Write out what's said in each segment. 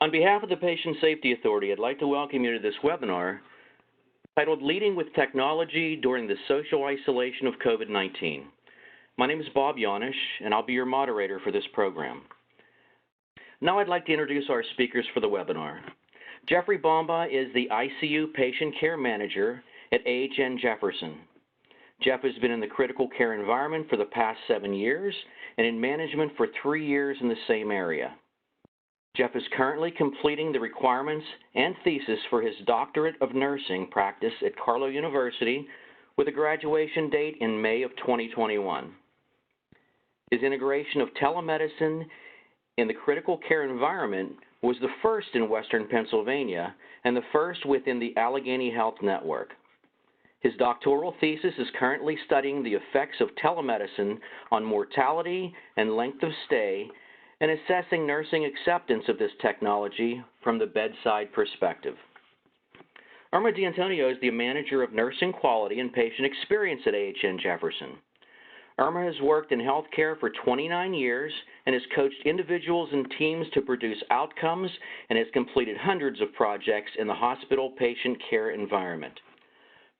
On behalf of the Patient Safety Authority, I'd like to welcome you to this webinar titled Leading with Technology During the Social Isolation of COVID-19. My name is Bob Yanish, and I'll be your moderator for this program. Now I'd like to introduce our speakers for the webinar. Jeffrey Bomba is the ICU Patient Care Manager at AHN Jefferson. Jeff has been in the critical care environment for the past 7 years and in management for 3 years in the same area. Jeff is currently completing the requirements and thesis for his Doctorate of Nursing practice at Carlow University with a graduation date in May of 2021. His integration of telemedicine in the critical care environment was the first in Western Pennsylvania and the first within the Allegheny Health Network. His doctoral thesis is currently studying the effects of telemedicine on mortality and length of stay and assessing nursing acceptance of this technology from the bedside perspective. Irma D'Antonio is the Manager of Nursing Quality and Patient Experience at AHN Jefferson. Irma has worked in healthcare for 29 years and has coached individuals and teams to produce outcomes and has completed hundreds of projects in the hospital patient care environment.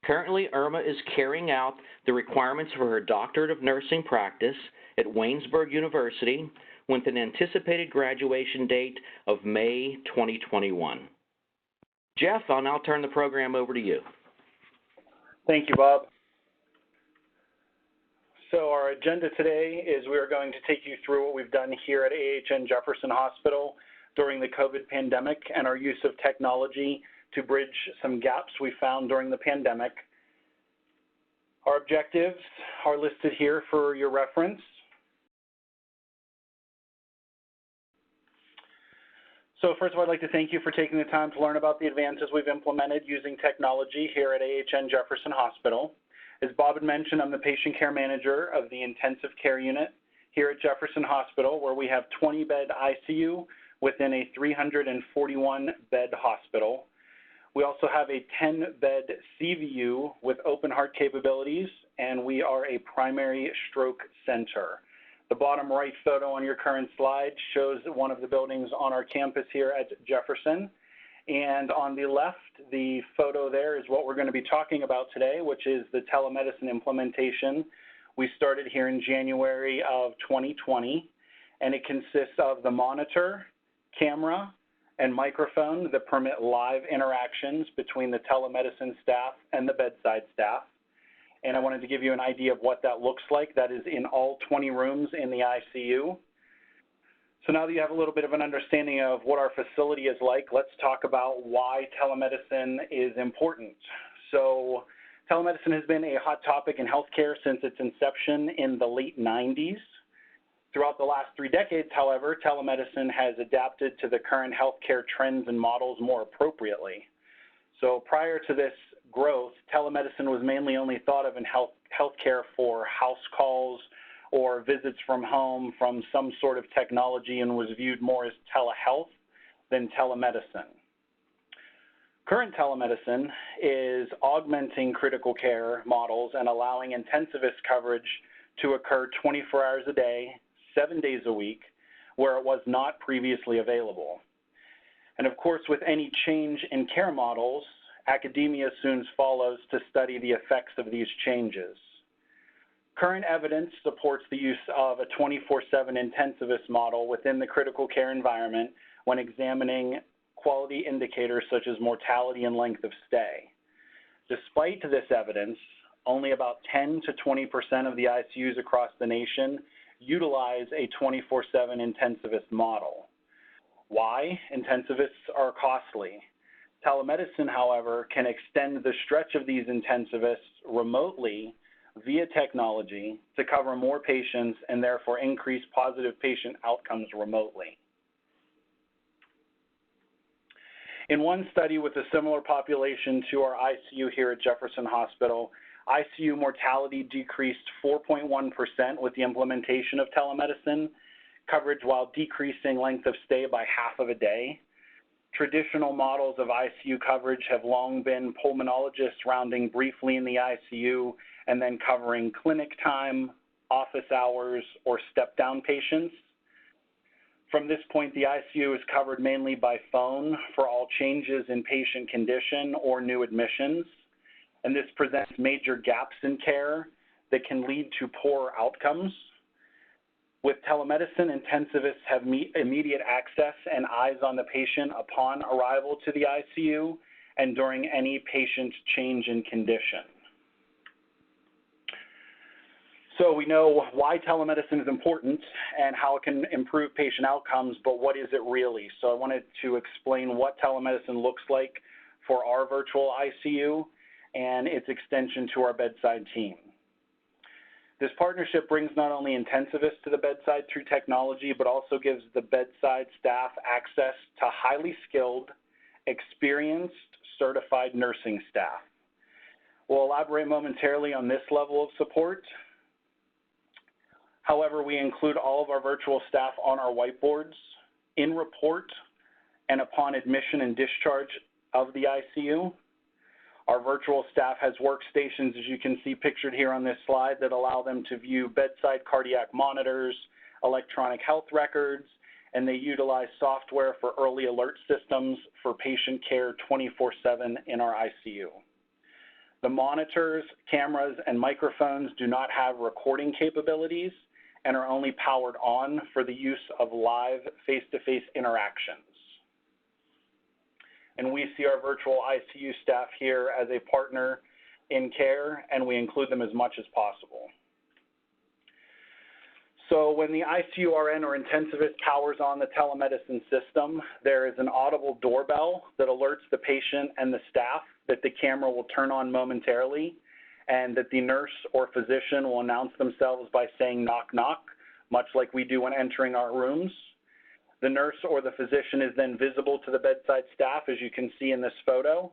Currently, Irma is carrying out the requirements for her Doctorate of Nursing practice at Waynesburg University with an anticipated graduation date of May 2021. Jeff, I'll now turn the program over to you. Thank you, Bob. So our agenda today is we are going to take you through what we've done here at AHN Jefferson Hospital during the COVID pandemic and our use of technology to bridge some gaps we found during the pandemic. Our objectives are listed here for your reference. So first of all, I'd like to thank you for taking the time to learn about the advances we've implemented using technology here at AHN Jefferson Hospital. As Bob had mentioned, I'm the patient care manager of the intensive care unit here at Jefferson Hospital, where we have 20-bed ICU within a 341-bed hospital. We also have a 10-bed CVU with open heart capabilities, and we are a primary stroke center. The bottom right photo on your current slide shows one of the buildings on our campus here at Jefferson. And on the left, the photo there is what we're going to be talking about today, which is the telemedicine implementation. We started here in January of 2020, and it consists of the monitor, camera, and microphone that permit live interactions between the telemedicine staff and the bedside staff. And I wanted to give you an idea of what that looks like. That is in all 20 rooms in the ICU. So now that you have a little bit of an understanding of what our facility is like, let's talk about why telemedicine is important. So telemedicine has been a hot topic in healthcare since its inception in the late 90s. Throughout the last 3 decades, however, telemedicine has adapted to the current healthcare trends and models more appropriately. So prior to this growth, telemedicine was mainly only thought of in healthcare for house calls or visits from home from some sort of technology and was viewed more as telehealth than telemedicine. Current telemedicine is augmenting critical care models and allowing intensivist coverage to occur 24 hours a day, 7 days a week, where it was not previously available. And of course, with any change in care models, academia soon follows to study the effects of these changes. Current evidence supports the use of a 24/7 intensivist model within the critical care environment when examining quality indicators such as mortality and length of stay. Despite this evidence, only about 10 to 20% of the ICUs across the nation utilize a 24/7 intensivist model. Why? Intensivists are costly. Telemedicine, however, can extend the stretch of these intensivists remotely via technology to cover more patients and therefore increase positive patient outcomes remotely. In one study with a similar population to our ICU here at Jefferson Hospital, ICU mortality decreased 4.1% with the implementation of telemedicine coverage while decreasing length of stay by half of a day. Traditional models of ICU coverage have long been pulmonologists rounding briefly in the ICU and then covering clinic time, office hours, or step-down patients. From this point, the ICU is covered mainly by phone for all changes in patient condition or new admissions, and this presents major gaps in care that can lead to poor outcomes. With telemedicine, intensivists have immediate access and eyes on the patient upon arrival to the ICU and during any patient change in condition. So we know why telemedicine is important and how it can improve patient outcomes, but what is it really? So I wanted to explain what telemedicine looks like for our virtual ICU and its extension to our bedside team. This partnership brings not only intensivists to the bedside through technology, but also gives the bedside staff access to highly skilled, experienced, certified nursing staff. We'll elaborate momentarily on this level of support. However, we include all of our virtual staff on our whiteboards, in report, and upon admission and discharge of the ICU. Our virtual staff has workstations, as you can see pictured here on this slide, that allow them to view bedside cardiac monitors, electronic health records, and they utilize software for early alert systems for patient care 24/7 in our ICU. The monitors, cameras, and microphones do not have recording capabilities and are only powered on for the use of live face-to-face interactions. And we see our virtual ICU staff here as a partner in care, and we include them as much as possible. So when the ICU RN or intensivist powers on the telemedicine system, there is an audible doorbell that alerts the patient and the staff that the camera will turn on momentarily, and that the nurse or physician will announce themselves by saying knock, knock, much like we do when entering our rooms. The nurse or the physician is then visible to the bedside staff, as you can see in this photo,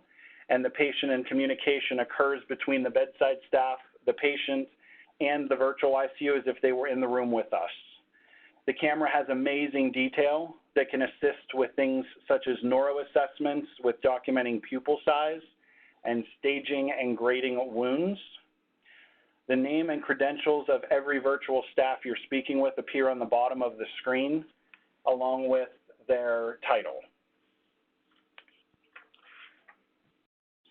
and the patient and communication occurs between the bedside staff, the patient, and the virtual ICU as if they were in the room with us. The camera has amazing detail that can assist with things such as neuro assessments with documenting pupil size and staging and grading wounds. The name and credentials of every virtual staff you're speaking with appear on the bottom of the screen, along with their title.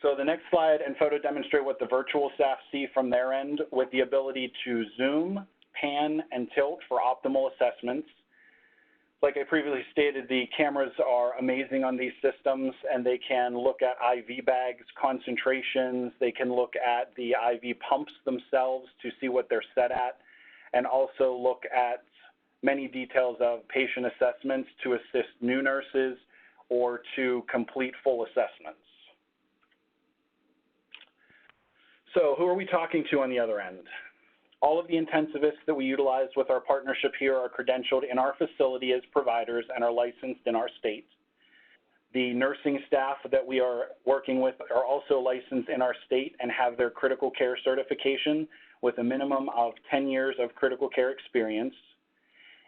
So the next slide and photo demonstrate what the virtual staff see from their end with the ability to zoom, pan, and tilt for optimal assessments. Like I previously stated, the cameras are amazing on these systems, and they can look at IV bags, concentrations, they can look at the IV pumps themselves to see what they're set at, and also look at many details of patient assessments to assist new nurses or to complete full assessments. So who are we talking to on the other end? All of the intensivists that we utilize with our partnership here are credentialed in our facility as providers and are licensed in our state. The nursing staff that we are working with are also licensed in our state and have their critical care certification with a minimum of 10 years of critical care experience.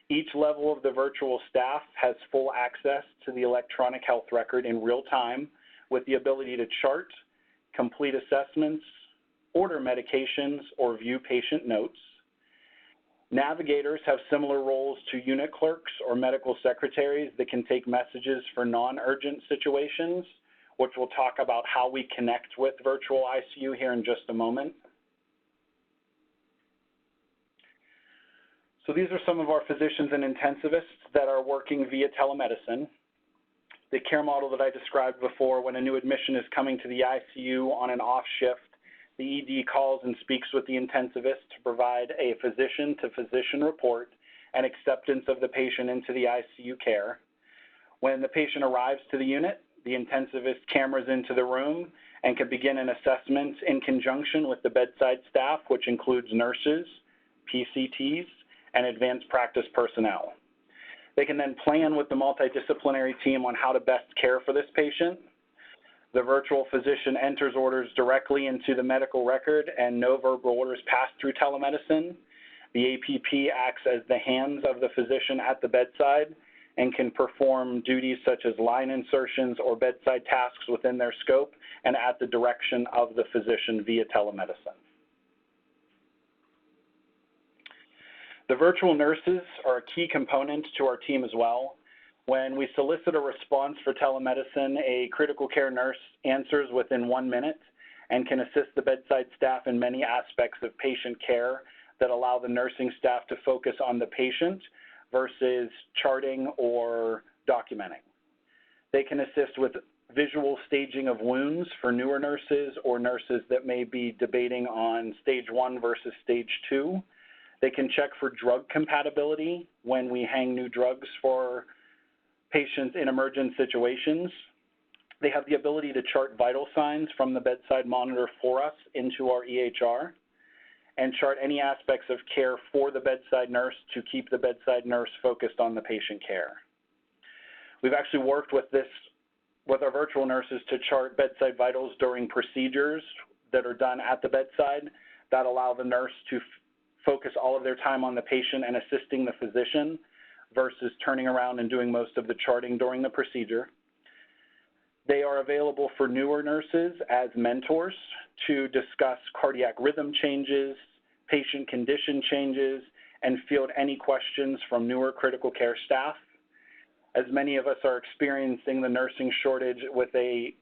Each level of the virtual staff has full access to the electronic health record in real time with the ability to chart, complete assessments, order medications, or view patient notes. Navigators have similar roles to unit clerks or medical secretaries that can take messages for non-urgent situations, which we'll talk about how we connect with virtual ICU here in just a moment. So these are some of our physicians and intensivists that are working via telemedicine. The care model that I described before, when a new admission is coming to the ICU on an off shift, the ED calls and speaks with the intensivist to provide a physician-to-physician report and acceptance of the patient into the ICU care. When the patient arrives to the unit, the intensivist cameras into the room and can begin an assessment in conjunction with the bedside staff, which includes nurses, PCTs, and advanced practice personnel. They can then plan with the multidisciplinary team on how to best care for this patient. The virtual physician enters orders directly into the medical record and no verbal orders pass through telemedicine. The APP acts as the hands of the physician at the bedside and can perform duties such as line insertions or bedside tasks within their scope and at the direction of the physician via telemedicine. The virtual nurses are a key component to our team as well. When we solicit a response for telemedicine, a critical care nurse answers within 1 minute and can assist the bedside staff in many aspects of patient care that allow the nursing staff to focus on the patient versus charting or documenting. They can assist with visual staging of wounds for newer nurses or nurses that may be debating on stage 1 versus stage 2. They can check for drug compatibility when we hang new drugs for patients in emergent situations. They have the ability to chart vital signs from the bedside monitor for us into our EHR and chart any aspects of care for the bedside nurse to keep the bedside nurse focused on the patient care. We've actually worked with our virtual nurses to chart bedside vitals during procedures that are done at the bedside that allow the nurse to focus all of their time on the patient and assisting the physician versus turning around and doing most of the charting during the procedure. They are available for newer nurses as mentors to discuss cardiac rhythm changes, patient condition changes, and field any questions from newer critical care staff. As many of us are experiencing the nursing shortage with a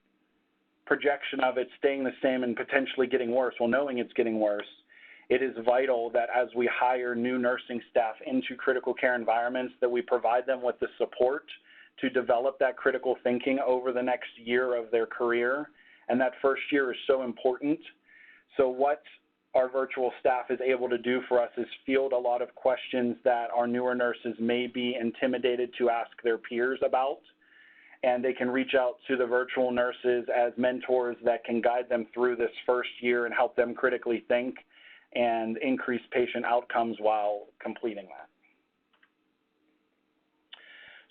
projection of it staying the same and potentially getting worse, well, knowing it's getting worse, it is vital that as we hire new nursing staff into critical care environments that we provide them with the support to develop that critical thinking over the next year of their career. And that first year is so important. So what our virtual staff is able to do for us is field a lot of questions that our newer nurses may be intimidated to ask their peers about. And they can reach out to the virtual nurses as mentors that can guide them through this first year and help them critically think and increase patient outcomes while completing that.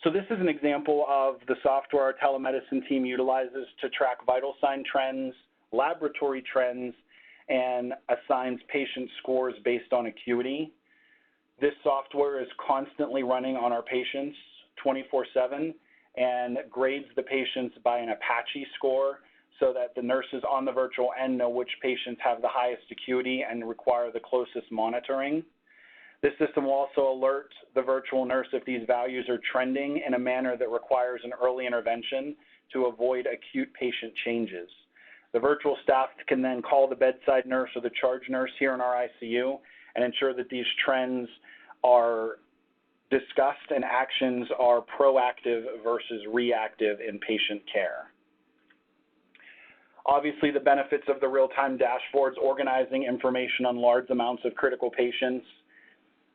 So this is an example of the software our telemedicine team utilizes to track vital sign trends, laboratory trends, and assigns patient scores based on acuity. This software is constantly running on our patients 24/7 and grades the patients by an Apache score so that the nurses on the virtual end know which patients have the highest acuity and require the closest monitoring. This system will also alert the virtual nurse if these values are trending in a manner that requires an early intervention to avoid acute patient changes. The virtual staff can then call the bedside nurse or the charge nurse here in our ICU and ensure that these trends are discussed and actions are proactive versus reactive in patient care. Obviously, the benefits of the real-time dashboards organizing information on large amounts of critical patients.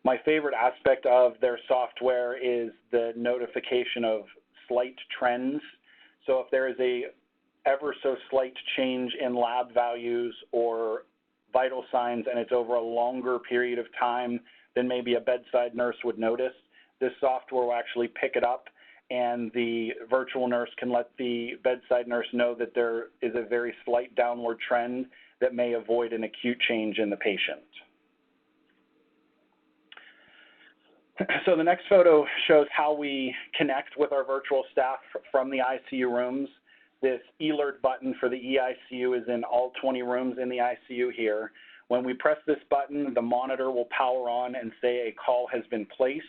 My favorite aspect of their software is the notification of slight trends. So if there is a ever so slight change in lab values or vital signs and it's over a longer period of time than maybe a bedside nurse would notice, this software will actually pick it up and the virtual nurse can let the bedside nurse know that there is a very slight downward trend that may avoid an acute change in the patient. So the next photo shows how we connect with our virtual staff from the ICU rooms. This eLert button for the eICU is in all 20 rooms in the ICU here. When we press this button, the monitor will power on and say a call has been placed.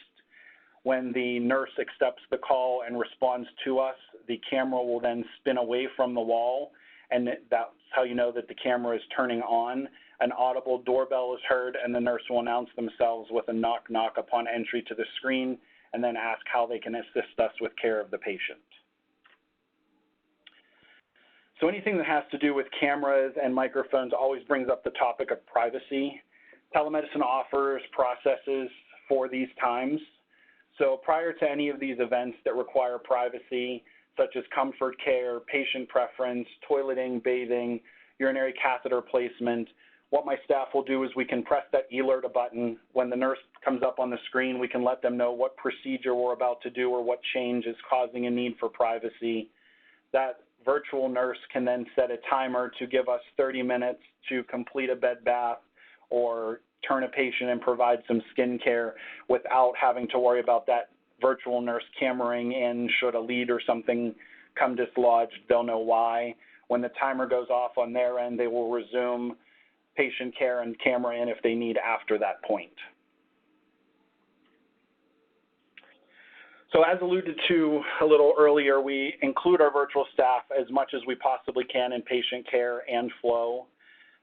When the nurse accepts the call and responds to us, the camera will then spin away from the wall, and that's how you know that the camera is turning on. An audible doorbell is heard, and the nurse will announce themselves with a knock knock upon entry to the screen, and then ask how they can assist us with care of the patient. So anything that has to do with cameras and microphones always brings up the topic of privacy. Telemedicine offers processes for these times. So prior to any of these events that require privacy, such as comfort care, patient preference, toileting, bathing, urinary catheter placement, what my staff will do is we can press that eLert button. When the nurse comes up on the screen, we can let them know what procedure we're about to do or what change is causing a need for privacy. That virtual nurse can then set a timer to give us 30 minutes to complete a bed bath or turn a patient and provide some skin care without having to worry about that virtual nurse cameraing in. Should a lead or something come dislodged, they'll know why. When the timer goes off on their end, they will resume patient care and camera in if they need after that point. So as alluded to a little earlier, we include our virtual staff as much as we possibly can in patient care and flow.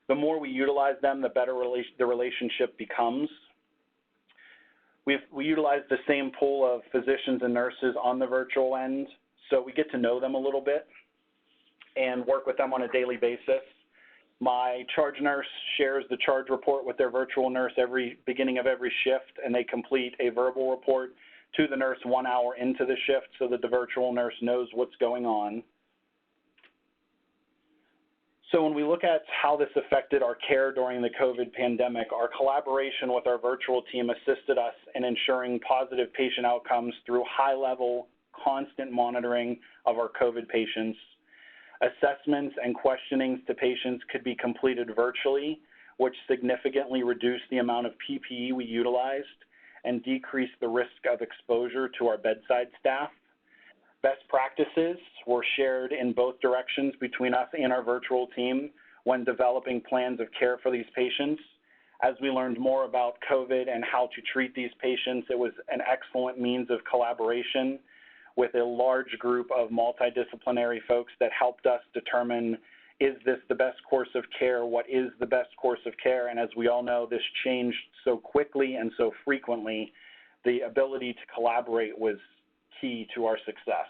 The more we utilize them, the better the relationship becomes. We utilize the same pool of physicians and nurses on the virtual end, so we get to know them a little bit and work with them on a daily basis. My charge nurse shares the charge report with their virtual nurse every beginning of every shift, and they complete a verbal report to the nurse 1 hour into the shift so that the virtual nurse knows what's going on. So when we look at how this affected our care during the COVID pandemic, our collaboration with our virtual team assisted us in ensuring positive patient outcomes through high-level, constant monitoring of our COVID patients. Assessments and questionings to patients could be completed virtually, which significantly reduced the amount of PPE we utilized and decreased the risk of exposure to our bedside staff. Best practices were shared in both directions between us and our virtual team when developing plans of care for these patients. As we learned more about COVID and how to treat these patients, it was an excellent means of collaboration with a large group of multidisciplinary folks that helped us determine, is this the best course of care? What is the best course of care? And as we all know, this changed so quickly and so frequently, the ability to collaborate was key to our success.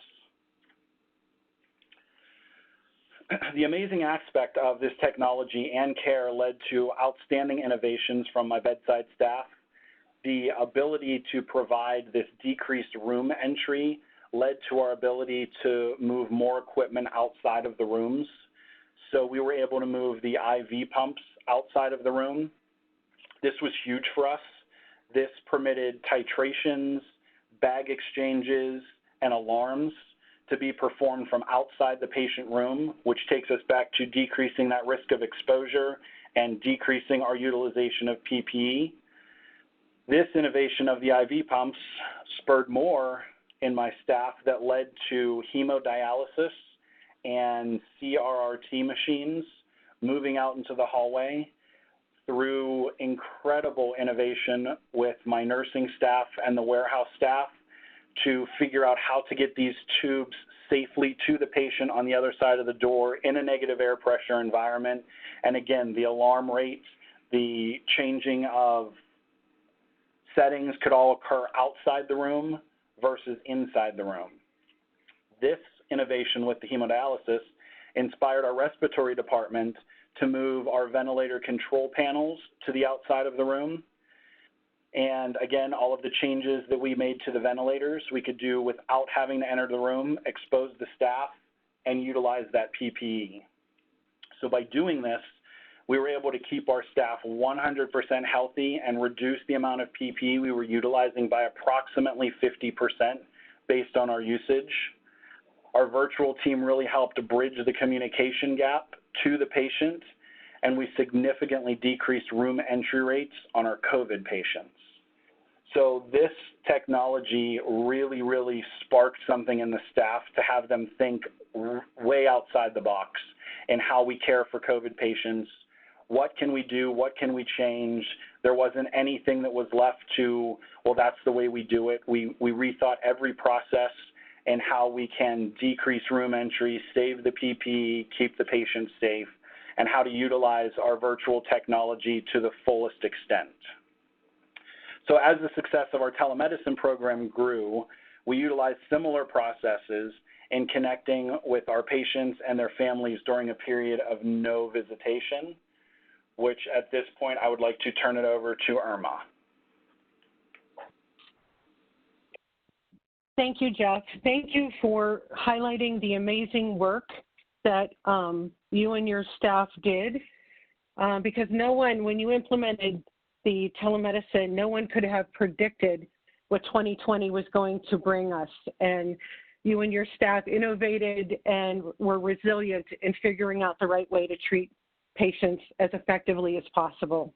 The amazing aspect of this technology and care led to outstanding innovations from my bedside staff. The ability to provide this decreased room entry led to our ability to move more equipment outside of the rooms. So we were able to move the IV pumps outside of the room. This was huge for us. This permitted titrations, bag exchanges, and alarms to be performed from outside the patient room, which takes us back to decreasing that risk of exposure and decreasing our utilization of PPE. This innovation of the IV pumps spurred more in my staff that led to hemodialysis and CRRT machines moving out into the hallway through incredible innovation with my nursing staff and the warehouse staff to figure out how to get these tubes safely to the patient on the other side of the door in a negative air pressure environment. And again, the alarm rates, the changing of settings could all occur outside the room versus inside the room. This innovation with the hemodialysis inspired our respiratory department to move our ventilator control panels to the outside of the room. And again, all of the changes that we made to the ventilators, we could do without having to enter the room, expose the staff, and utilize that PPE. So by doing this, we were able to keep our staff 100% healthy and reduce the amount of PPE we were utilizing by approximately 50% based on our usage. Our virtual team really helped bridge the communication gap to the patient, and we significantly decreased room entry rates on our COVID patients. So this technology really sparked something in the staff to have them think way outside the box in how we care for COVID patients. What can we do? What can we change? There wasn't anything that was left to, well, that's the way we do it. We rethought every process and how we can decrease room entry, save the PPE, keep the patient safe, and how to utilize our virtual technology to the fullest extent. So as the success of our telemedicine program grew, we utilized similar processes in connecting with our patients and their families during a period of no visitation, which at this point I would like to turn it over to Irma. Thank you, Jeff. Thank you for highlighting the amazing work that you and your staff did, because no one, when you implemented the telemedicine, no one could have predicted what 2020 was going to bring us. And you and your staff innovated and were resilient in figuring out the right way to treat patients as effectively as possible.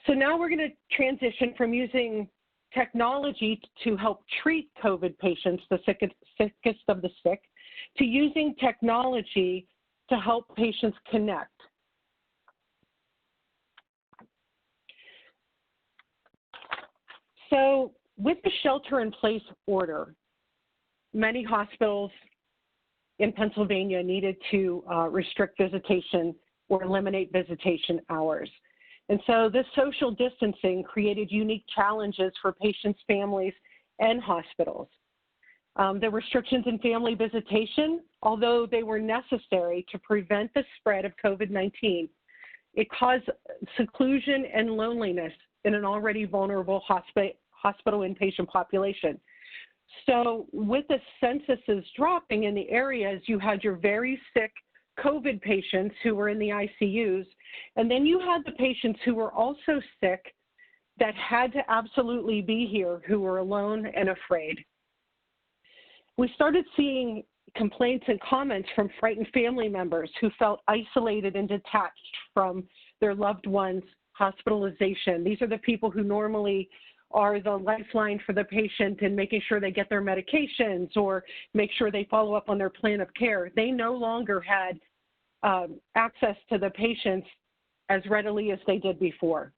So now we're going to transition from using technology to help treat COVID patients, the sickest of the sick, to using technology to help patients connect. So with the shelter-in-place order, many hospitals in Pennsylvania needed to restrict visitation or eliminate visitation hours. And so this social distancing created unique challenges for patients, families, and hospitals. The restrictions in family visitation, although they were necessary to prevent the spread of COVID-19, it caused seclusion and loneliness in an already vulnerable hospital inpatient population. So with the censuses dropping in the areas, you had your very sick COVID patients who were in the ICUs, and then you had the patients who were also sick that had to absolutely be here, who were alone and afraid. We started seeing complaints and comments from frightened family members who felt isolated and detached from their loved ones' hospitalization. These are the people who normally are the lifeline for the patient and making sure they get their medications or make sure they follow up on their plan of care. They no longer had access to the patients as readily as they did before.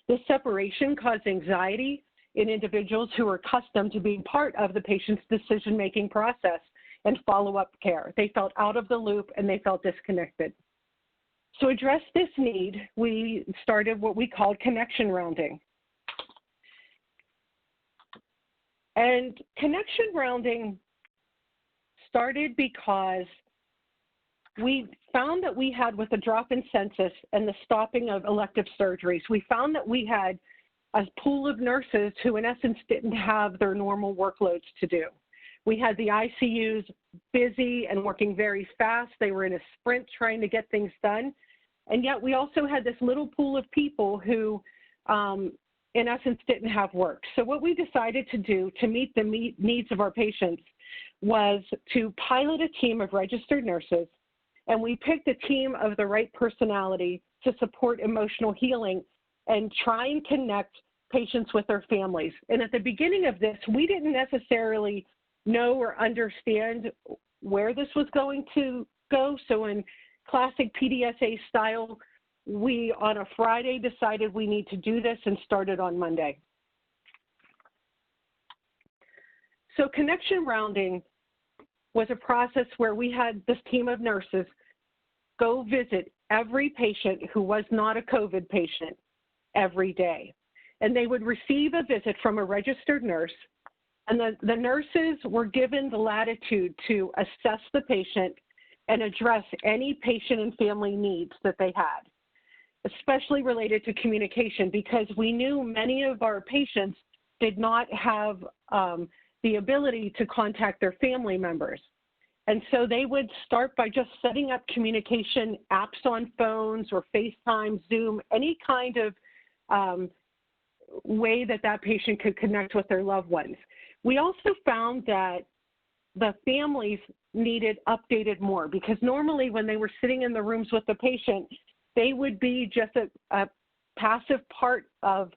This separation caused anxiety in individuals who were accustomed to being part of the patient's decision-making process and follow-up care. They felt out of the loop and they felt disconnected. To address this need, we started what we called connection rounding. And connection rounding started because we found that we had, with the drop in census and the stopping of elective surgeries, we found that we had a pool of nurses who in essence didn't have their normal workloads to do. We had the ICUs busy and working very fast. They were in a sprint trying to get things done. And yet we also had this little pool of people who in essence didn't have work. So what we decided to do to meet the needs of our patients was to pilot a team of registered nurses, and we picked a team of the right personality to support emotional healing and try and connect patients with their families. And at the beginning of this, we didn't necessarily know or understand where this was going to go. So in classic PDSA style, we on a Friday decided we need to do this and started on Monday. So connection rounding was a process where we had this team of nurses go visit every patient who was not a COVID patient every day. And they would receive a visit from a registered nurse, and the nurses were given the latitude to assess the patient and address any patient and family needs that they had, especially related to communication, because we knew many of our patients did not have the ability to contact their family members. And so they would start by just setting up communication apps on phones or FaceTime, Zoom, any kind of way that that patient could connect with their loved ones. We also found that the families needed updated more, because normally when they were sitting in the rooms with the patient, they would be just a passive part of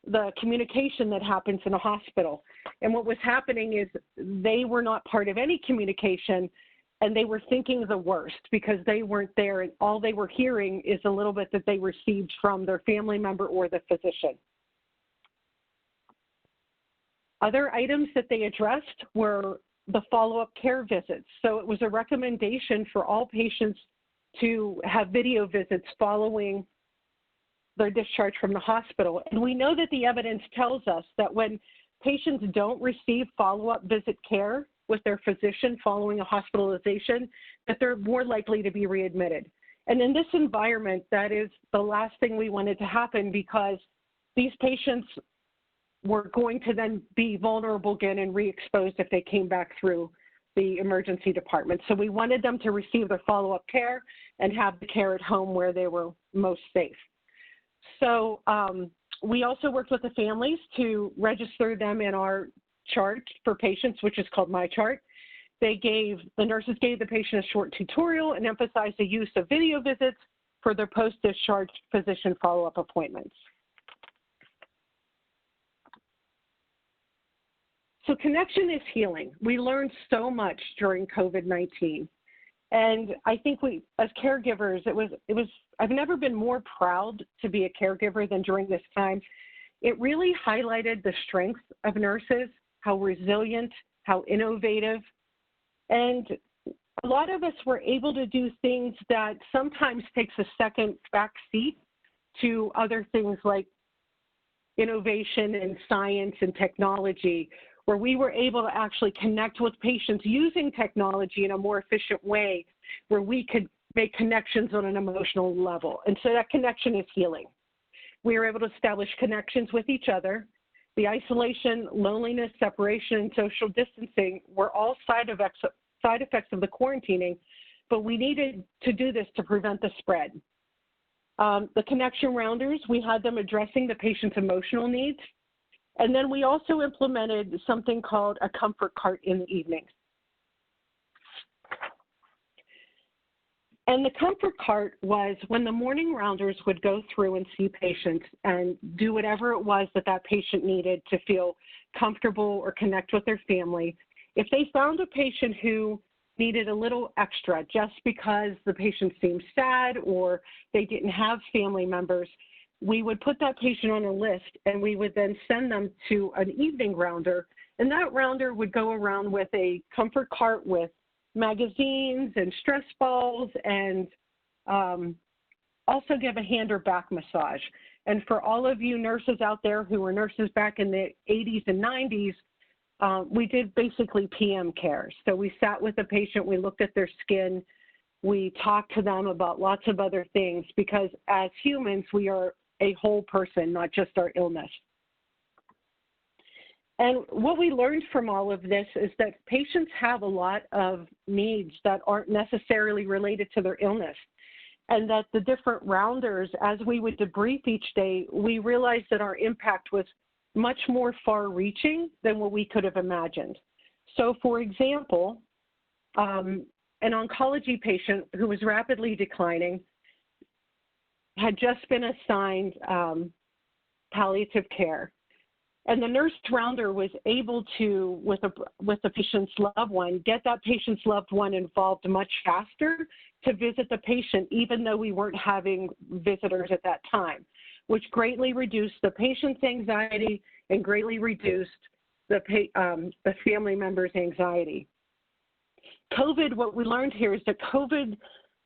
the communication that happens in a hospital. And what was happening is they were not part of any communication, and they were thinking the worst because they weren't there, and all they were hearing is a little bit that they received from their family member or the physician. Other items that they addressed were the follow-up care visits. So it was a recommendation for all patients to have video visits following their discharge from the hospital. And we know that the evidence tells us that when patients don't receive follow-up visit care with their physician following a hospitalization, that they're more likely to be readmitted. And in this environment, that is the last thing we wanted to happen, because these patients were going to then be vulnerable again and re-exposed if they came back through the emergency department. So we wanted them to receive their follow-up care and have the care at home where they were most safe. So we also worked with the families to register them in our chart for patients, which is called My Chart. The nurses gave the patient a short tutorial and emphasized the use of video visits for their post-discharge physician follow-up appointments. So connection is healing. We learned so much during COVID-19. And I think we, as caregivers, I've never been more proud to be a caregiver than during this time. It really highlighted the strength of nurses, how resilient how innovative. And a lot of us were able to do things that sometimes takes a second back seat to other things like innovation and science and technology, where we were able to actually connect with patients using technology in a more efficient way, where we could make connections on an emotional level. And so that connection is healing. We were able to establish connections with each other. The isolation, loneliness, separation, and social distancing were all side effects of the quarantining, but we needed to do this to prevent the spread. The connection rounders, we had them addressing the patient's emotional needs. And then we also implemented something called a comfort cart in the evenings. And the comfort cart was when the morning rounders would go through and see patients and do whatever it was that that patient needed to feel comfortable or connect with their family. If they found a patient who needed a little extra just because the patient seemed sad or they didn't have family members, we would put that patient on a list and we would then send them to an evening rounder. And that rounder would go around with a comfort cart with magazines and stress balls and also give a hand or back massage. And for all of you nurses out there who were nurses back in the 80s and 90s, we did basically PM care. So we sat with the patient, we looked at their skin, we talked to them about lots of other things, because as humans, we are a whole person, not just our illness. And what we learned from all of this is that patients have a lot of needs that aren't necessarily related to their illness, and that the different rounders, as we would debrief each day, we realized that our impact was much more far-reaching than what we could have imagined. So, for example, an oncology patient who was rapidly declining had just been assigned palliative care. And the nurse rounder was able to, with the patient's loved one, get that patient's loved one involved much faster to visit the patient, even though we weren't having visitors at that time, which greatly reduced the patient's anxiety and greatly reduced the family member's anxiety. COVID, what we learned here is that COVID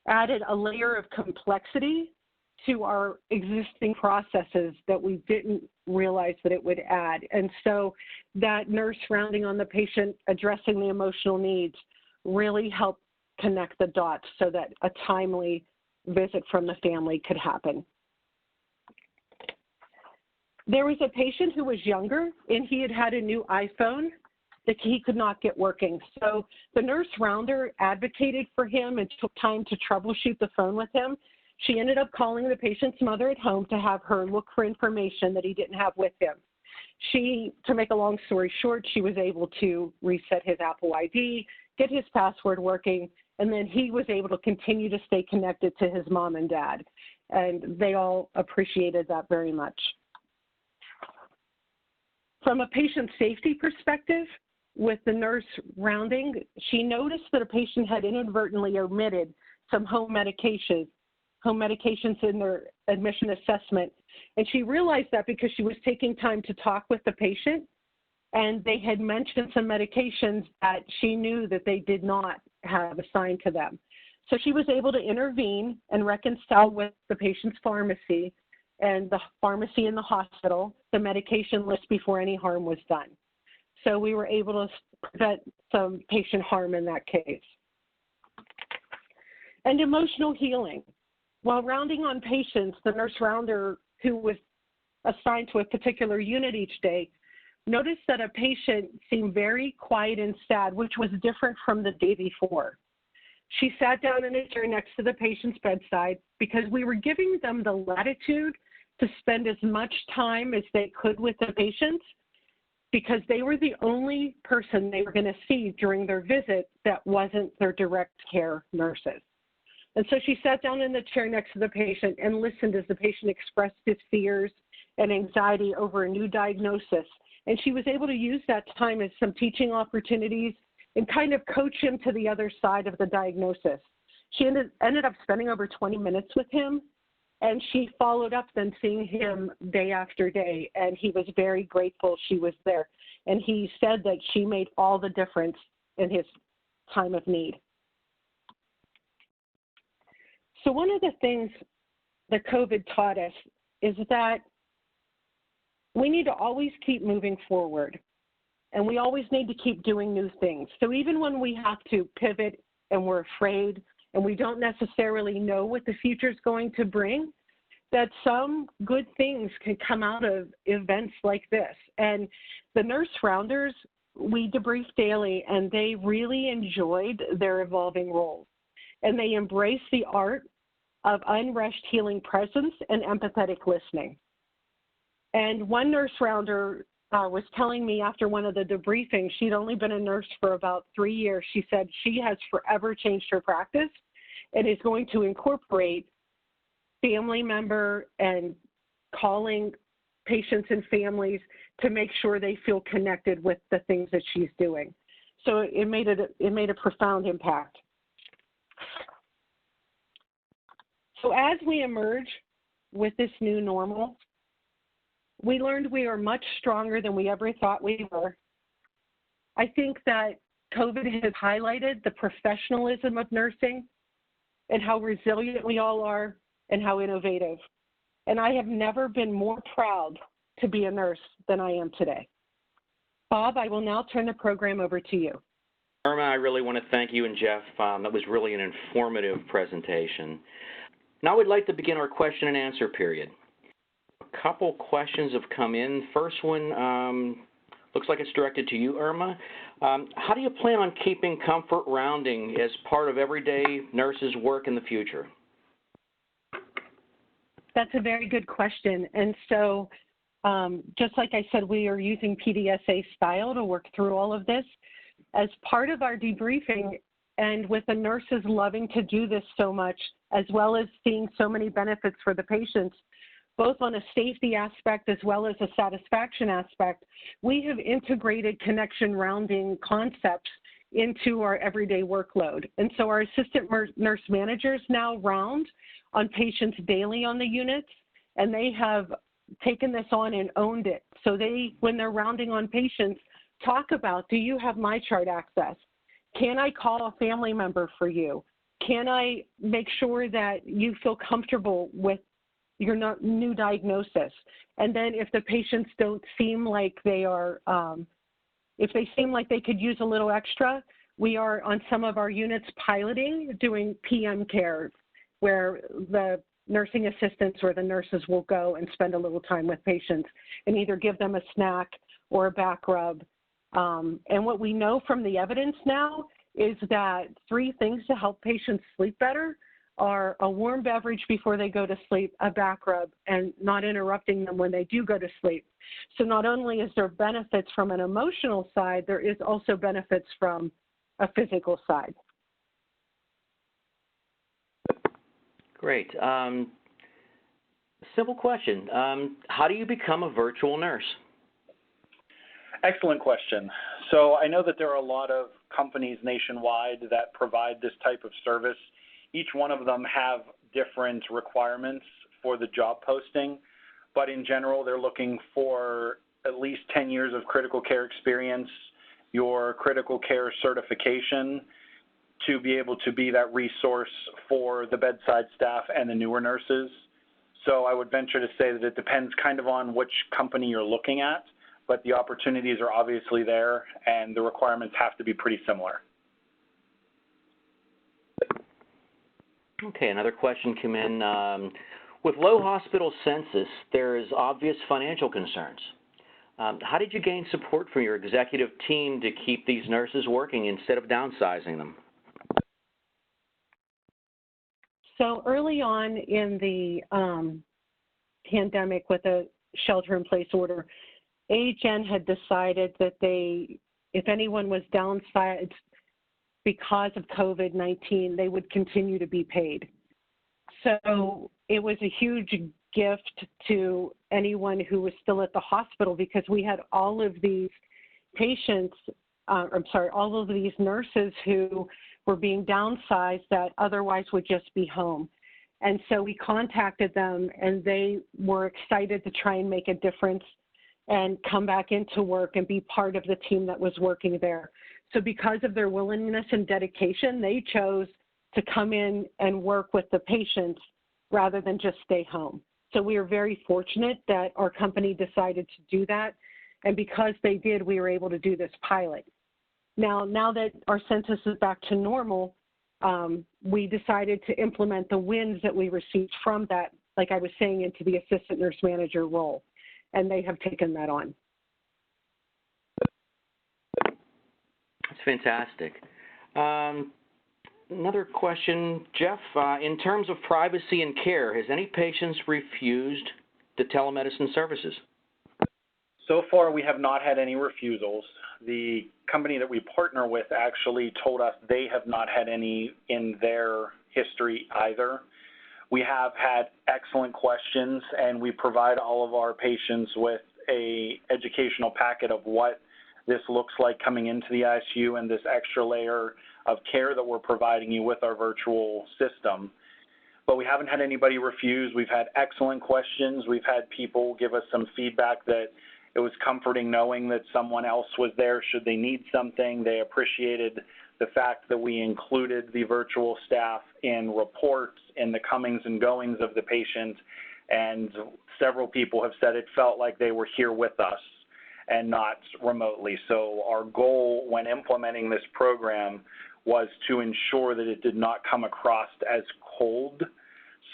added a layer of complexity to our existing processes that we didn't realize that it would add. And so that nurse rounding on the patient, addressing the emotional needs, really helped connect the dots so that a timely visit from the family could happen. There was a patient who was younger, and he had had a new iPhone that he could not get working. So the nurse rounder advocated for him and took time to troubleshoot the phone with him. She ended up calling the patient's mother at home to have her look for information that he didn't have with him. To make a long story short, she was able to reset his Apple ID, get his password working, and then he was able to continue to stay connected to his mom and dad. And they all appreciated that very much. From a patient safety perspective, with the nurse rounding, she noticed that a patient had inadvertently omitted some home medications in their admission assessment. And she realized that because she was taking time to talk with the patient, and they had mentioned some medications that she knew that they did not have assigned to them. So she was able to intervene and reconcile with the patient's pharmacy and the pharmacy in the hospital the medication list before any harm was done. So we were able to prevent some patient harm in that case. And emotional healing. While rounding on patients, the nurse rounder who was assigned to a particular unit each day noticed that a patient seemed very quiet and sad, which was different from the day before. She sat down in a chair next to the patient's bedside because we were giving them the latitude to spend as much time as they could with the patients, because they were the only person they were going to see during their visit that wasn't their direct care nurses. And so she sat down in the chair next to the patient and listened as the patient expressed his fears and anxiety over a new diagnosis. And she was able to use that time as some teaching opportunities and kind of coach him to the other side of the diagnosis. She ended up spending over 20 minutes with him, and she followed up then seeing him day after day, and he was very grateful she was there. And he said that she made all the difference in his time of need. So one of the things that COVID taught us is that we need to always keep moving forward, and we always need to keep doing new things. So even when we have to pivot and we're afraid and we don't necessarily know what the future is going to bring, that some good things can come out of events like this. And the nurse rounders, we debrief daily, and they really enjoyed their evolving roles. And they embrace the art of unrushed healing presence and empathetic listening. And one nurse rounder was telling me after one of the debriefings, she'd only been a nurse for about 3 years. She said she has forever changed her practice and is going to incorporate family member and calling patients and families to make sure they feel connected with the things that she's doing. So it made a profound impact. So as we emerge with this new normal, we learned we are much stronger than we ever thought we were. I think that COVID has highlighted the professionalism of nursing and how resilient we all are and how innovative. And I have never been more proud to be a nurse than I am today. Bob, I will now turn the program over to you. Irma, I really want to thank you and Jeff. That was really an informative presentation. Now we'd like to begin our question and answer period. A couple questions have come in. First one looks like it's directed to you, Irma. How do you plan on keeping comfort rounding as part of everyday nurses' work in the future? That's a very good question. And so just like I said, we are using PDSA style to work through all of this. As part of our debriefing, and with the nurses loving to do this so much, as well as seeing so many benefits for the patients, both on a safety aspect as well as a satisfaction aspect, we have integrated connection rounding concepts into our everyday workload. And so our assistant nurse managers now round on patients daily on the units, and they have taken this on and owned it. So they, when they're rounding on patients, talk about, do you have my chart access? Can I call a family member for you? Can I make sure that you feel comfortable with your new diagnosis? And then if the patients don't seem like they are, if they seem like they could use a little extra, we are on some of our units piloting, doing PM care, where the nursing assistants or the nurses will go and spend a little time with patients and either give them a snack or a back rub. And what we know from the evidence now is that 3 things to help patients sleep better are a warm beverage before they go to sleep, a back rub, and not interrupting them when they do go to sleep. So not only is there benefits from an emotional side, there is also benefits from a physical side. Great. Simple question. How do you become a virtual nurse? Excellent question. So I know that there are a lot of companies nationwide that provide this type of service. Each one of them have different requirements for the job posting, but in general, they're looking for at least 10 years of critical care experience, your critical care certification, to be able to be that resource for the bedside staff and the newer nurses. So I would venture to say that it depends kind of on which company you're looking at, but the opportunities are obviously there and the requirements have to be pretty similar. Okay, another question came in. With low hospital census, there is obvious financial concerns. How did you gain support from your executive team to keep these nurses working instead of downsizing them? So early on in the pandemic with a shelter-in-place order, AHN had decided that they, if anyone was downsized because of COVID-19, they would continue to be paid. So it was a huge gift to anyone who was still at the hospital because we had all of these patients, all of these nurses who were being downsized that otherwise would just be home. And so we contacted them and they were excited to try and make a difference and come back into work and be part of the team that was working there. So because of their willingness and dedication, they chose to come in and work with the patients rather than just stay home. So we are very fortunate that our company decided to do that. And because they did, we were able to do this pilot. Now that our census is back to normal, we decided to implement the wins that we received from that, like I was saying, into the assistant nurse manager role. And they have taken that on. That's fantastic. Another question, Jeff, in terms of privacy and care, has any patients refused the telemedicine services? So far, we have not had any refusals. The company that we partner with actually told us they have not had any in their history either. We have had excellent questions, and we provide all of our patients with an educational packet of what this looks like coming into the ICU and this extra layer of care that we're providing you with our virtual system. But we haven't had anybody refuse. We've had excellent questions. We've had people give us some feedback that it was comforting knowing that someone else was there should they need something. They appreciated the fact that we included the virtual staff in reports, in the comings and goings of the patient, and several people have said it felt like they were here with us and not remotely. So our goal when implementing this program was to ensure that it did not come across as cold.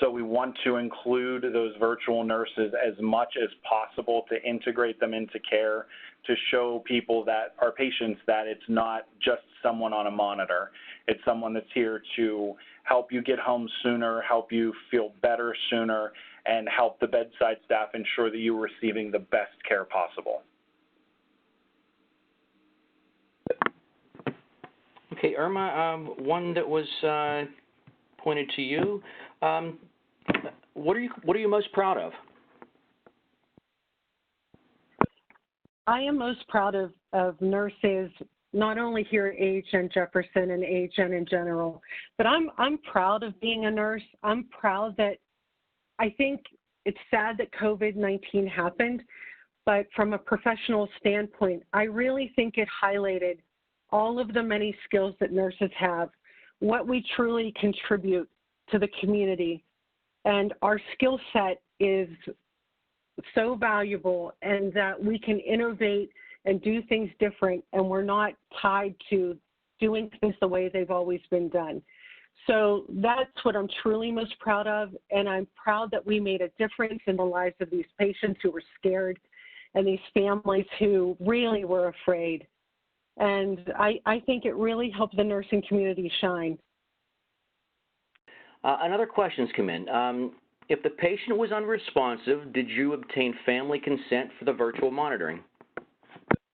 So we want to include those virtual nurses as much as possible to integrate them into care, to show people that our patients that it's not just someone on a monitor. It's someone that's here to help you get home sooner, help you feel better sooner, and help the bedside staff ensure that you're receiving the best care possible. Okay, Irma, one that was pointed to you. What are you most proud of? I am most proud of nurses, not only here at AHN Jefferson and AHN in general, but I'm proud of being a nurse. I'm proud that I think it's sad that COVID-19 happened, but from a professional standpoint, I really think it highlighted all of the many skills that nurses have, what we truly contribute to the community. And our skill set is so valuable, and that we can innovate and do things different, and we're not tied to doing things the way they've always been done. So that's what I'm truly most proud of, and I'm proud that we made a difference in the lives of these patients who were scared and these families who really were afraid. And I think it really helped the nursing community shine. Another question's come in. If the patient was unresponsive, did you obtain family consent for the virtual monitoring?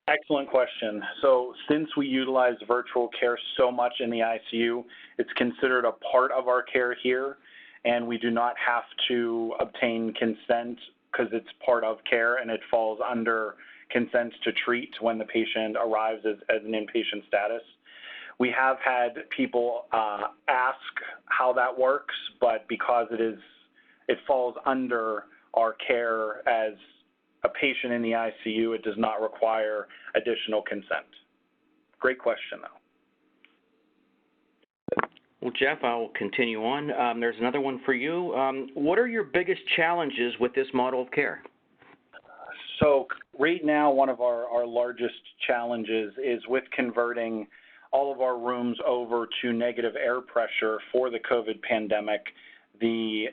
Excellent question. So since we utilize virtual care so much in the ICU, it's considered a part of our care here, and we do not have to obtain consent because it's part of care and it falls under consent to treat when the patient arrives as an inpatient status. We have had people ask how that works, but because it falls under our care as a patient in the ICU, it does not require additional consent. Great question, though. Well, Jeff, I'll continue on. There's another one for you. What are your biggest challenges with this model of care? So right now, one of our largest challenges is with converting all of our rooms over to negative air pressure for the COVID pandemic. The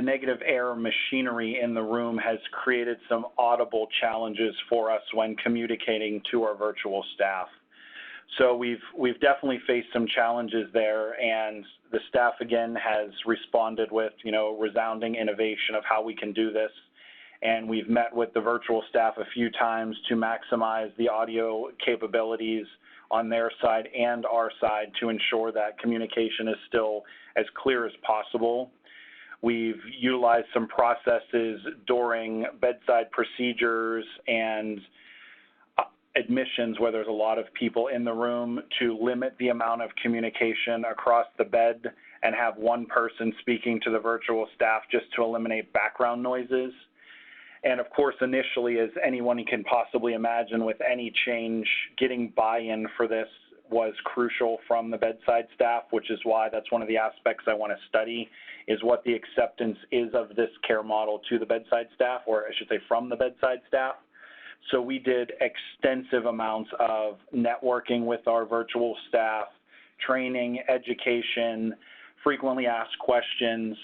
negative air machinery in the room has created some audible challenges for us when communicating to our virtual staff. So we've definitely faced some challenges there, and the staff again has responded with, resounding innovation of how we can do this. And we've met with the virtual staff a few times to maximize the audio capabilities on their side and our side to ensure that communication is still as clear as possible. We've utilized some processes during bedside procedures and admissions where there's a lot of people in the room to limit the amount of communication across the bed and have one person speaking to the virtual staff just to eliminate background noises. And of course, initially, as anyone can possibly imagine with any change, getting buy-in for this was crucial from the bedside staff, which is why that's one of the aspects I want to study, is what the acceptance is of this care model to the bedside staff, or I should say from the bedside staff. So we did extensive amounts of networking with our virtual staff, training, education, frequently asked questions,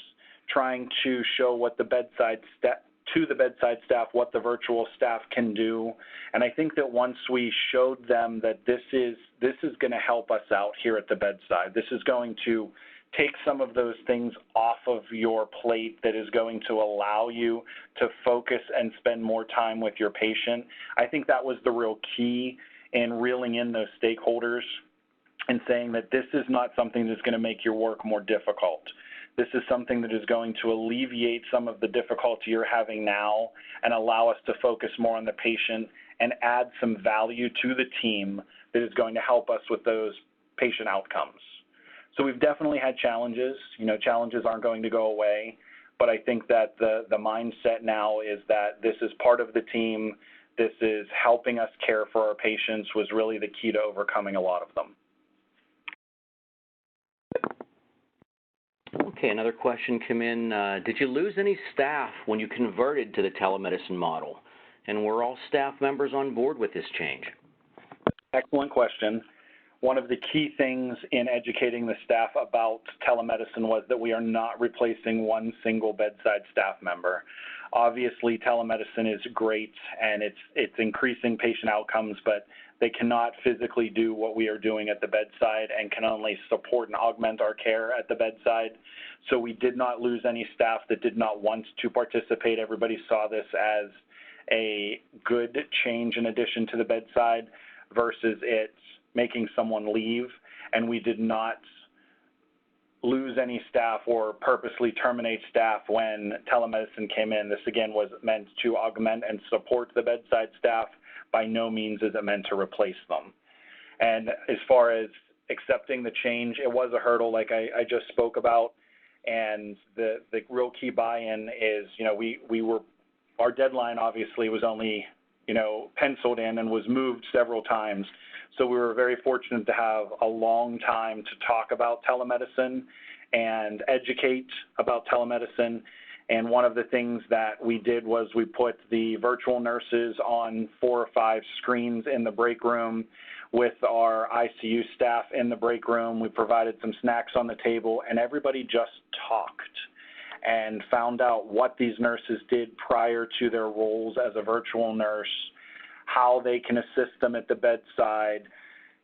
trying to show what the bedside staff what the virtual staff can do. And I think that once we showed them that this is going to help us out here at the bedside, this is going to take some of those things off of your plate that is going to allow you to focus and spend more time with your patient. I think that was the real key in reeling in those stakeholders and saying that this is not something that's going to make your work more difficult. This is something that is going to alleviate some of the difficulty you're having now and allow us to focus more on the patient and add some value to the team that is going to help us with those patient outcomes. So we've definitely had challenges. You know, challenges aren't going to go away, but I think that the mindset now is that this is part of the team. This is helping us care for our patients was really the key to overcoming a lot of them. Okay, another question came in. Did you lose any staff when you converted to the telemedicine model? And were all staff members on board with this change? Excellent question. One of the key things in educating the staff about telemedicine was that we are not replacing one single bedside staff member. Obviously, telemedicine is great and it's increasing patient outcomes, but they cannot physically do what we are doing at the bedside and can only support and augment our care at the bedside. So we did not lose any staff that did not want to participate. Everybody saw this as a good change in addition to the bedside versus it making someone leave, and we did not lose any staff or purposely terminate staff when telemedicine came in. This again was meant to augment and support the bedside staff. By no means is it meant to replace them. And as far as accepting the change, it was a hurdle like I just spoke about, and the real key buy-in is, you know, our deadline obviously was only, you know, penciled in and was moved several times. So we were very fortunate to have a long time to talk about telemedicine and educate about telemedicine. And one of the things that we did was we put the virtual nurses on 4 or 5 screens in the break room with our ICU staff in the break room. We provided some snacks on the table, and everybody just talked and found out what these nurses did prior to their roles as a virtual nurse, how they can assist them at the bedside,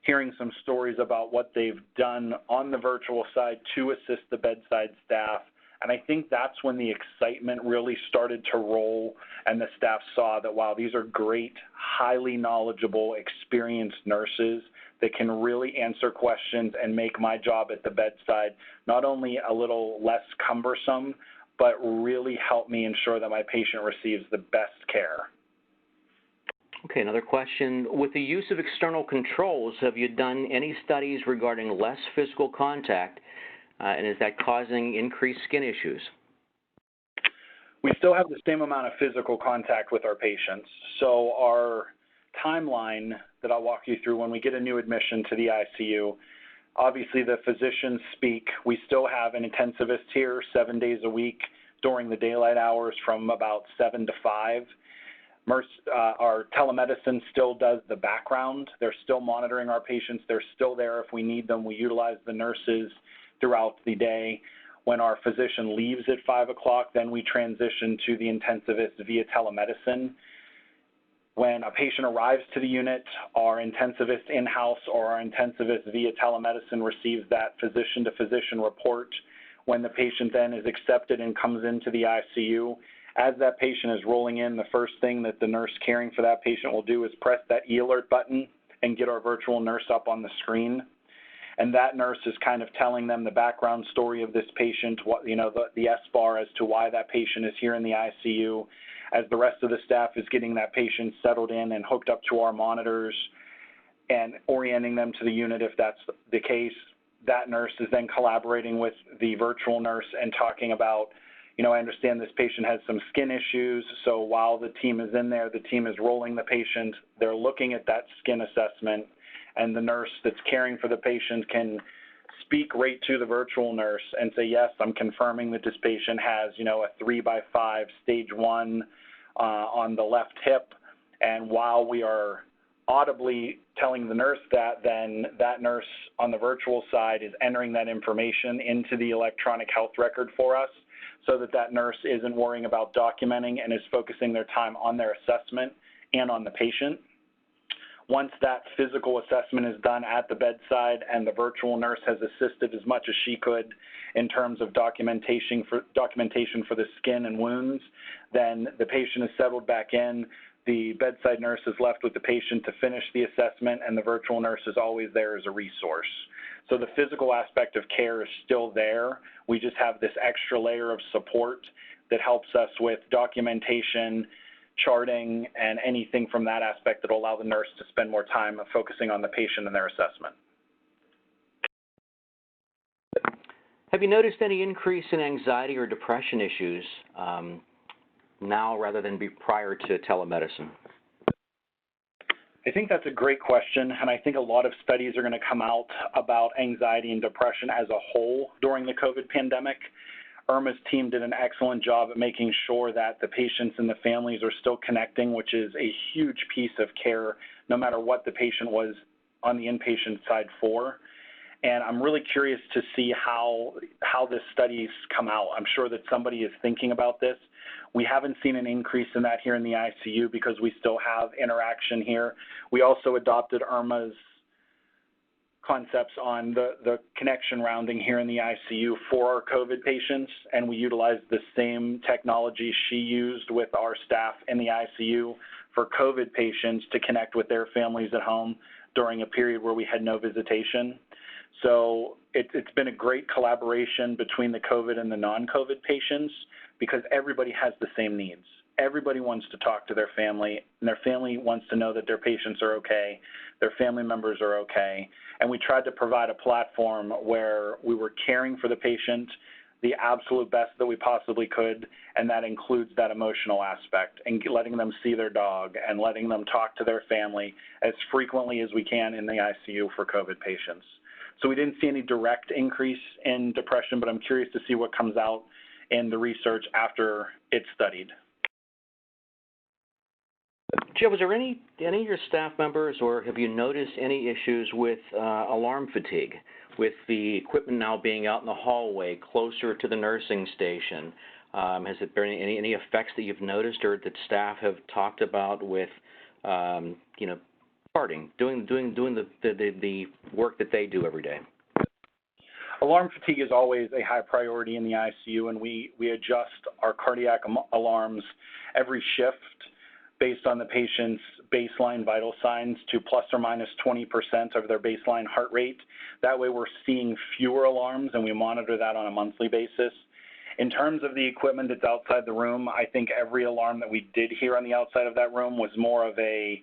hearing some stories about what they've done on the virtual side to assist the bedside staff. And I think that's when the excitement really started to roll and the staff saw that, wow, these are great, highly knowledgeable, experienced nurses that can really answer questions and make my job at the bedside not only a little less cumbersome, but really help me ensure that my patient receives the best care. Okay, another question. With the use of external controls, have you done any studies regarding less physical contact, and is that causing increased skin issues? We still have the same amount of physical contact with our patients. So our timeline that I'll walk you through when we get a new admission to the ICU, obviously the physicians speak. We still have an intensivist here 7 days a week during the daylight hours from about 7 to 5. Our telemedicine still does the background. They're still monitoring our patients. They're still there if we need them. We utilize the nurses throughout the day. When our physician leaves at 5 o'clock, then we transition to the intensivist via telemedicine. When a patient arrives to the unit, our intensivist in-house or our intensivist via telemedicine receives that physician-to-physician report. When the patient then is accepted and comes into the ICU, as that patient is rolling in, the first thing that the nurse caring for that patient will do is press that eLert button and get our virtual nurse up on the screen. And that nurse is kind of telling them the background story of this patient, what, you know, the SBAR as to why that patient is here in the ICU, as the rest of the staff is getting that patient settled in and hooked up to our monitors and orienting them to the unit if that's the case. That nurse is then collaborating with the virtual nurse and talking about, I understand this patient has some skin issues, so while the team is in there, the team is rolling the patient, they're looking at that skin assessment, and the nurse that's caring for the patient can speak right to the virtual nurse and say, yes, I'm confirming that this patient has, a 3x5 stage 1 on the left hip, and while we are audibly telling the nurse that, then that nurse on the virtual side is entering that information into the electronic health record for us so that that nurse isn't worrying about documenting and is focusing their time on their assessment and on the patient. Once that physical assessment is done at the bedside and the virtual nurse has assisted as much as she could in terms of documentation for the skin and wounds, then the patient is settled back in. The bedside nurse is left with the patient to finish the assessment, and the virtual nurse is always there as a resource. So the physical aspect of care is still there. We just have this extra layer of support that helps us with documentation, charting, and anything from that aspect that will allow the nurse to spend more time focusing on the patient and their assessment. Have you noticed any increase in anxiety or depression issues now rather than prior to telemedicine? I think that's a great question, and I think a lot of studies are going to come out about anxiety and depression as a whole during the COVID pandemic. Irma's team did an excellent job at making sure that the patients and the families are still connecting, which is a huge piece of care, no matter what the patient was on the inpatient side for. And I'm really curious to see how this study's come out. I'm sure that somebody is thinking about this. We haven't seen an increase in that here in the ICU because we still have interaction here. We also adopted Irma's concepts on the connection rounding here in the ICU for our COVID patients, and we utilized the same technology she used with our staff in the ICU for COVID patients to connect with their families at home during a period where we had no visitation. So it's been a great collaboration between the COVID and the non-COVID patients because everybody has the same needs. Everybody wants to talk to their family, and their family wants to know that their patients are okay, their family members are okay, and we tried to provide a platform where we were caring for the patient the absolute best that we possibly could, and that includes that emotional aspect, and letting them see their dog and letting them talk to their family as frequently as we can in the ICU for COVID patients. So we didn't see any direct increase in depression, but I'm curious to see what comes out in the research after it's studied. Joe, was there any of your staff members, or have you noticed any issues with alarm fatigue, with the equipment now being out in the hallway closer to the nursing station? Has there been any effects that you've noticed or that staff have talked about with, charting, doing the work that they do every day? Alarm fatigue is always a high priority in the ICU, and we adjust our cardiac alarms every shift based on the patient's baseline vital signs to plus or minus 20% of their baseline heart rate. That way we're seeing fewer alarms, and we monitor that on a monthly basis. In terms of the equipment that's outside the room, I think every alarm that we did hear on the outside of that room was more of a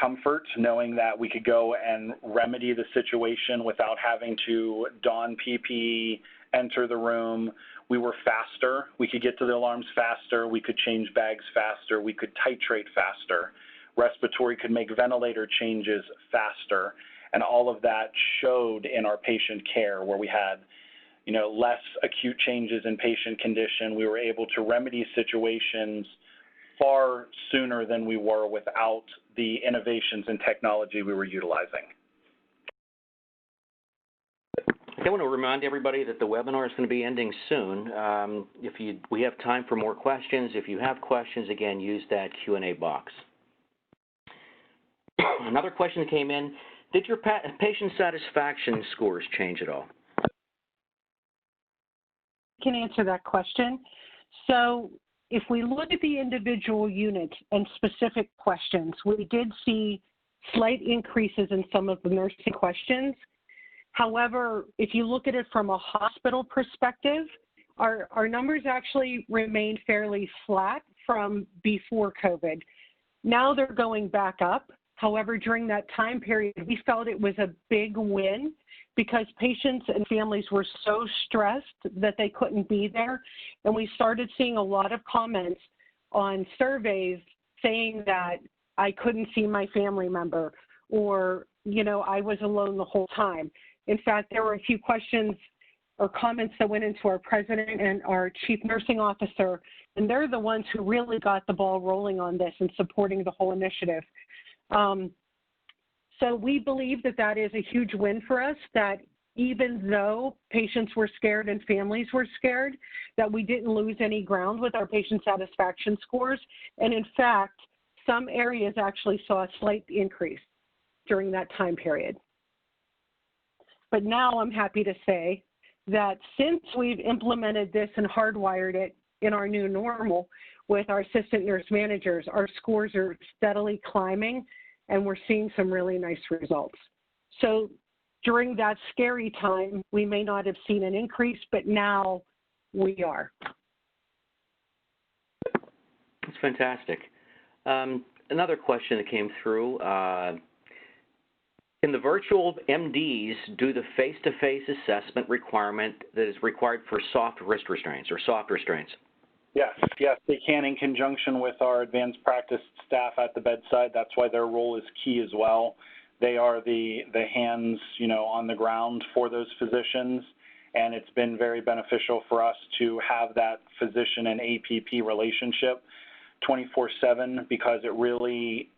comfort, knowing that we could go and remedy the situation without having to don PPE, enter the room. We were faster. We could get to the alarms faster. We could change bags faster. We could titrate faster. Respiratory could make ventilator changes faster. And all of that showed in our patient care where we had, less acute changes in patient condition. We were able to remedy situations far sooner than we were without the innovations in technology we were utilizing. I want to remind everybody that the webinar is going to be ending soon. We have time for more questions. If you have questions, again, use that Q&A box. Another question came in. Did your patient satisfaction scores change at all? I can answer that question. So if we look at the individual units and specific questions, we did see slight increases in some of the nursing questions. However, if you look at it from a hospital perspective, our numbers actually remained fairly flat from before COVID. Now they're going back up. However, during that time period, we felt it was a big win because patients and families were so stressed that they couldn't be there. And we started seeing a lot of comments on surveys saying that I couldn't see my family member, or, you know, I was alone the whole time. In fact, there were a few questions or comments that went into our president and our chief nursing officer, and they're the ones who really got the ball rolling on this and supporting the whole initiative. So we believe that that is a huge win for us, that even though patients were scared and families were scared, that we didn't lose any ground with our patient satisfaction scores. And in fact, some areas actually saw a slight increase during that time period. But now I'm happy to say that since we've implemented this and hardwired it in our new normal with our assistant nurse managers, our scores are steadily climbing, and we're seeing some really nice results. So during that scary time, we may not have seen an increase, but now we are. That's fantastic. Another question that came through, can the virtual MDs do the face-to-face assessment requirement that is required for soft wrist restraints or soft restraints? Yes, they can in conjunction with our advanced practice staff at the bedside. That's why their role is key as well. They are the hands, you know, on the ground for those physicians, and it's been very beneficial for us to have that physician and APP relationship 24/7, because it really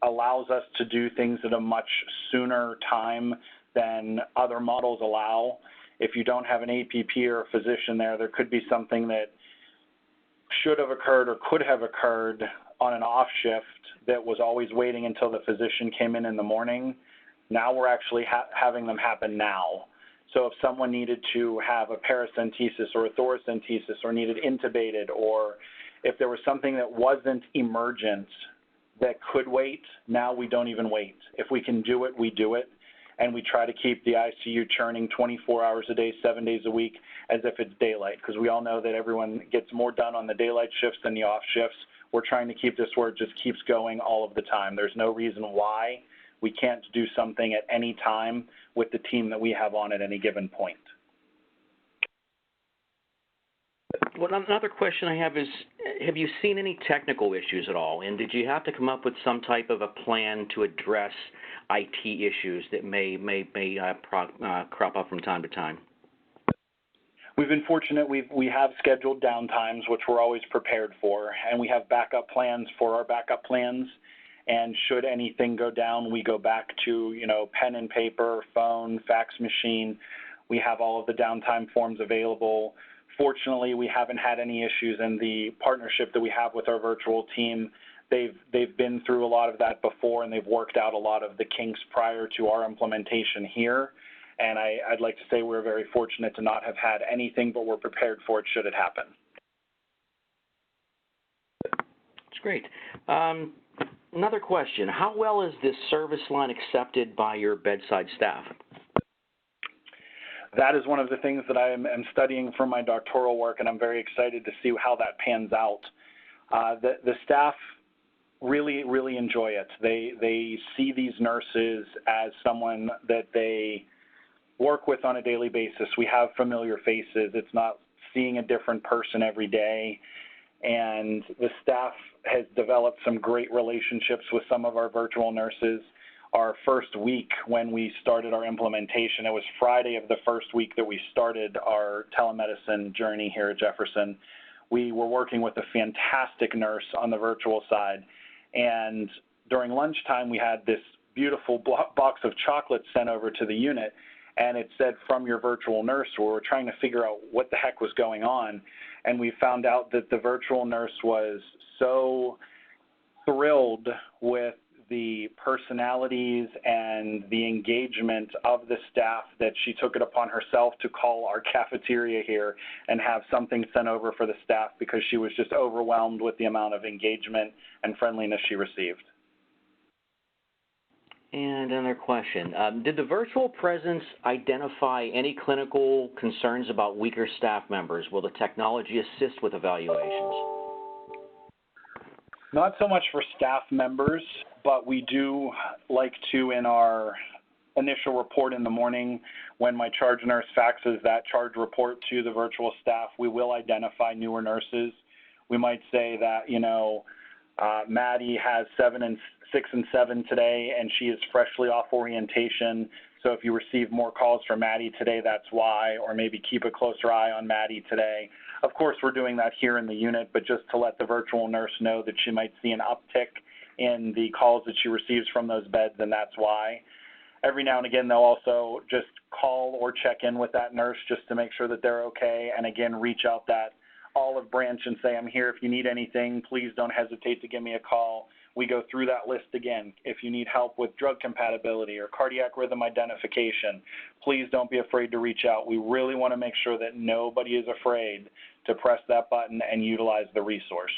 allows us to do things at a much sooner time than other models allow. If you don't have an APP or a physician there could be something that should have occurred or could have occurred on an off shift that was always waiting until the physician came in the morning. Now we're actually having them happen now. So if someone needed to have a paracentesis or a thoracentesis or needed intubated, or if there was something that wasn't emergent that could wait, now we don't even wait. If we can do it, we do it. And we try to keep the ICU churning 24 hours a day, 7 days a week, as if it's daylight, because we all know that everyone gets more done on the daylight shifts than the off shifts. We're trying to keep this where it just keeps going all of the time. There's no reason why we can't do something at any time with the team that we have on at any given point. Well, another question I have is, have you seen any technical issues at all? And did you have to come up with some type of a plan to address IT issues that may crop up from time to time? We've been fortunate. We have scheduled downtimes, which we're always prepared for, and we have backup plans for our backup plans. And should anything go down, we go back to, you know, pen and paper, phone, fax machine. We have all of the downtime forms available. Fortunately, we haven't had any issues in the partnership that we have with our virtual team. They've been through a lot of that before, and they've worked out a lot of the kinks prior to our implementation here. And I'd like to say we're very fortunate to not have had anything, but we're prepared for it should it happen. That's great. Another question, how well is this service line accepted by your bedside staff? That is one of the things that I am studying for my doctoral work, and I'm very excited to see how that pans out. The staff really, really enjoy it. They see these nurses as someone that they work with on a daily basis. We have familiar faces. It's not seeing a different person every day. And the staff has developed some great relationships with some of our virtual nurses. Our first week when we started our implementation, it was Friday of the first week that we started our telemedicine journey here at Jefferson. We were working with a fantastic nurse on the virtual side. And during lunchtime, we had this beautiful box of chocolates sent over to the unit. And it said, from your virtual nurse. We were trying to figure out what the heck was going on. And we found out that the virtual nurse was so thrilled with the personalities and the engagement of the staff that she took it upon herself to call our cafeteria here and have something sent over for the staff, because she was just overwhelmed with the amount of engagement and friendliness she received. And another question, did the virtual presence identify any clinical concerns about weaker staff members? Will the technology assist with evaluations? Not so much for staff members, but we do like to, in our initial report in the morning, when my charge nurse faxes that charge report to the virtual staff, we will identify newer nurses. We might say that, you know, Maddie has 6 and 7 today, and she is freshly off orientation. So if you receive more calls from Maddie today, that's why, or maybe keep a closer eye on Maddie today. Of course, we're doing that here in the unit, but just to let the virtual nurse know that she might see an uptick in the calls that she receives from those beds, and that's why. Every now and again, they'll also just call or check in with that nurse just to make sure that they're okay, and again, reach out that olive branch and say, I'm here if you need anything. Please don't hesitate to give me a call. We go through that list again. If you need help with drug compatibility or cardiac rhythm identification, please don't be afraid to reach out. We really want to make sure that nobody is afraid to press that button and utilize the resource.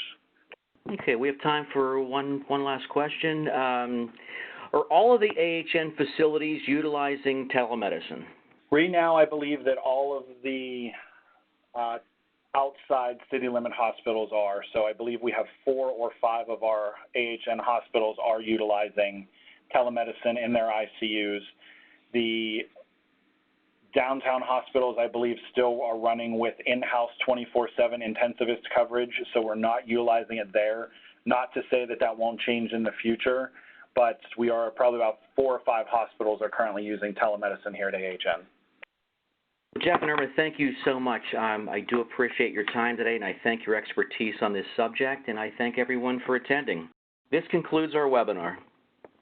Okay, we have time for one last question. Are all of the AHN facilities utilizing telemedicine? Right now, I believe that all of the outside city limit hospitals are. So I believe we have 4 or 5 of our AHN hospitals are utilizing telemedicine in their ICUs. The downtown hospitals, I believe, still are running with in-house 24/7 intensivist coverage, so we're not utilizing it there. Not to say that that won't change in the future, but we are probably about 4 or 5 hospitals are currently using telemedicine here at AHN. Jeff and Irma, thank you so much. I do appreciate your time today, and I thank your expertise on this subject, and I thank everyone for attending. This concludes our webinar.